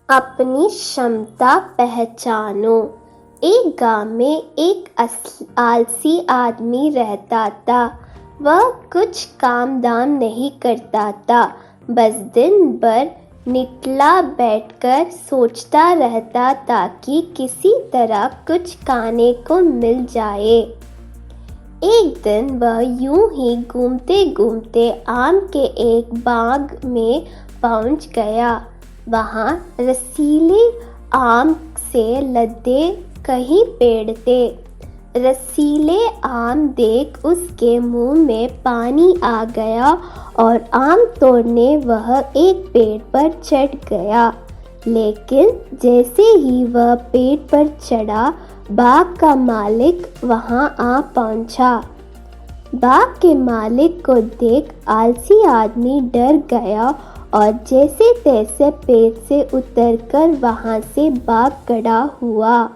अपनी क्षमता पहचानो। एक गांव में एक आलसी आदमी रहता था। वह कुछ काम दाम नहीं करता था, बस दिन भर निकला बैठकर सोचता रहता था कि किसी तरह कुछ खाने को मिल जाए। एक दिन वह यूं ही घूमते घूमते आम के एक बाग में पहुंच गया। वहां रसीले आम से लदे कई पेड़ थे। रसीले आम देख उसके मुंह में पानी आ गया और आम तोड़ने वह एक पेड़ पर चढ़ गया। लेकिन जैसे ही वह पेड़ पर चढ़ा, बाग का मालिक वहां आ पहुंचा। बाग के मालिक को देख आलसी आदमी डर गया और जैसे तैसे पेड़ से उतरकर वहां से भाग खड़ा हुआ।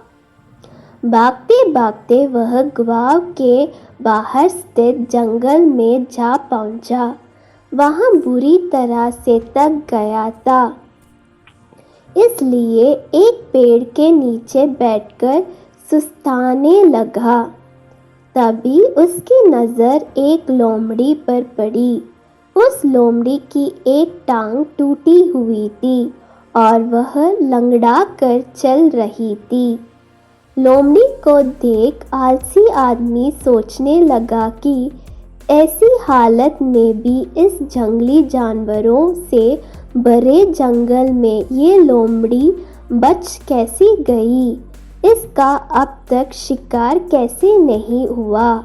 भागते भागते वह गांव के बाहर स्थित जंगल में जा पहुंचा। वहां बुरी तरह से थक गया था, इसलिए एक पेड़ के नीचे बैठकर सुस्ताने लगा। तभी उसकी नज़र एक लोमड़ी पर पड़ी। उस लोमड़ी की एक टांग टूटी हुई थी और वह लंगड़ा कर चल रही थी। लोमड़ी को देख आलसी आदमी सोचने लगा कि ऐसी हालत में भी इस जंगली जानवरों से भरे जंगल में ये लोमड़ी बच कैसी गई, इसका अब तक शिकार कैसे नहीं हुआ।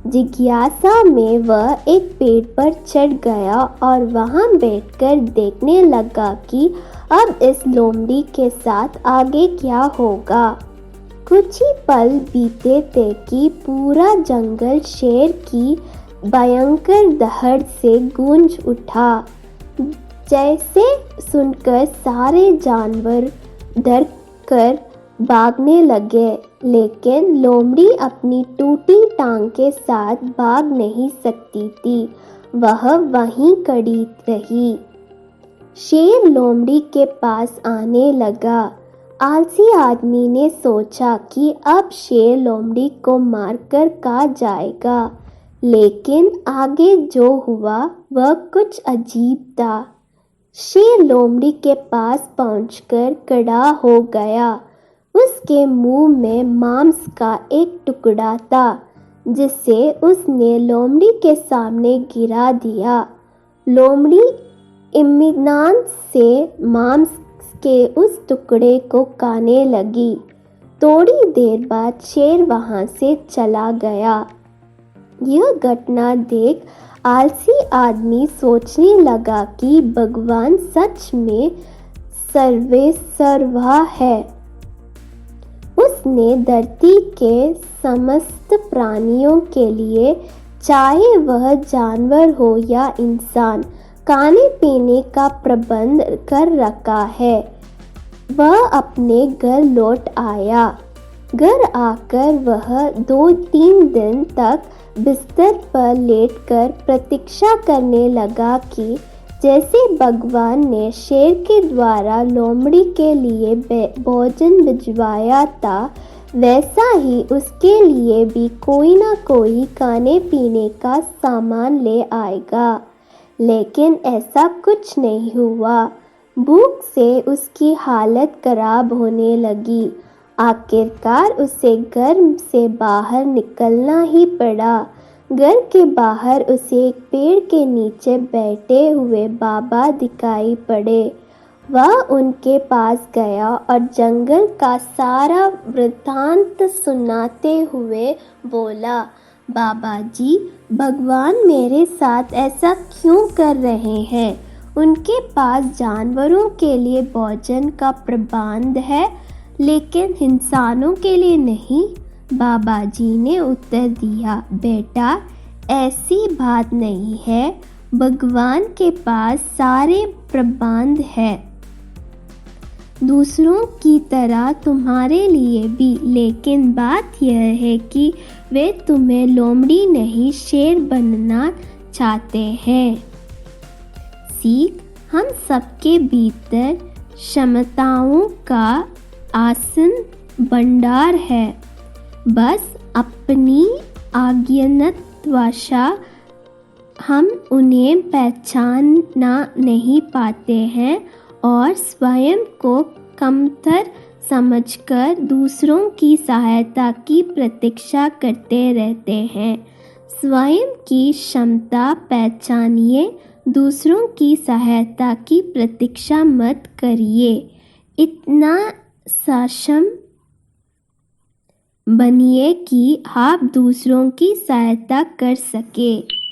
जिज्ञासा में वह एक पेड़ पर चढ़ गया और वहां बैठकर देखने लगा कि अब इस लोमड़ी के साथ आगे क्या होगा। कुछ ही पल बीते थे कि पूरा जंगल शेर की भयंकर दहाड़ से गूंज उठा। जैसे सुनकर सारे जानवर डर कर भागने लगे, लेकिन लोमड़ी अपनी टूटी टांग के साथ भाग नहीं सकती थी। वह वहीं खड़ी रही। शेर लोमड़ी के पास आने लगा। आलसी आदमी ने सोचा कि अब शेर लोमड़ी को मारकर खा जाएगा, लेकिन आगे जो हुआ वह कुछ अजीब था। शेर लोमड़ी के पास पहुंचकर खड़ा हो गया। उसके मुंह में मांस का एक टुकड़ा था, जिसे उसने लोमड़ी के सामने गिरा दिया। लोमड़ी इत्मीनान से मांस के उस टुकड़े को खाने लगी। थोड़ी देर बाद शेर वहां से चला गया। यह घटना देख आलसी आदमी सोचने लगा कि भगवान सच में सर्वेसर्वा है। उसने धरती के समस्त प्राणियों के लिए, चाहे वह जानवर हो या इंसान, खाने पीने का प्रबंध कर रखा है। वह अपने घर लौट आया। घर आकर वह 2-3 दिन तक बिस्तर पर लेटकर प्रतीक्षा करने लगा कि जैसे भगवान ने शेर के द्वारा लोमड़ी के लिए भोजन भिजवाया था, वैसा ही उसके लिए भी कोई ना कोई खाने पीने का सामान ले आएगा। लेकिन ऐसा कुछ नहीं हुआ। भूख से उसकी हालत खराब होने लगी। आखिरकार उसे घर से बाहर निकलना ही पड़ा। घर के बाहर उसे एक पेड़ के नीचे बैठे हुए बाबा दिखाई पड़े। वह उनके पास गया और जंगल का सारा वृत्तांत सुनाते हुए बोला, बाबा जी, भगवान मेरे साथ ऐसा क्यों कर रहे हैं? उनके पास जानवरों के लिए भोजन का प्रबंध है, लेकिन इंसानों के लिए नहीं। बाबा जी ने उत्तर दिया, बेटा, ऐसी बात नहीं है। भगवान के पास सारे प्रबंध है, दूसरों की तरह तुम्हारे लिए भी। लेकिन बात यह है कि वे तुम्हें लोमड़ी नहीं शेर बनना चाहते हैं। सीख, हम सबके भीतर क्षमताओं का आसन भंडार है। बस अपनी अज्ञानतवश हम उन्हें पहचाना नहीं पाते हैं और स्वयं को कमतर समझकर दूसरों की सहायता की प्रतीक्षा करते रहते हैं। स्वयं की क्षमता पहचानिए, दूसरों की सहायता की प्रतीक्षा मत करिए। इतना सक्षम बनिए कि आप दूसरों की सहायता कर सके।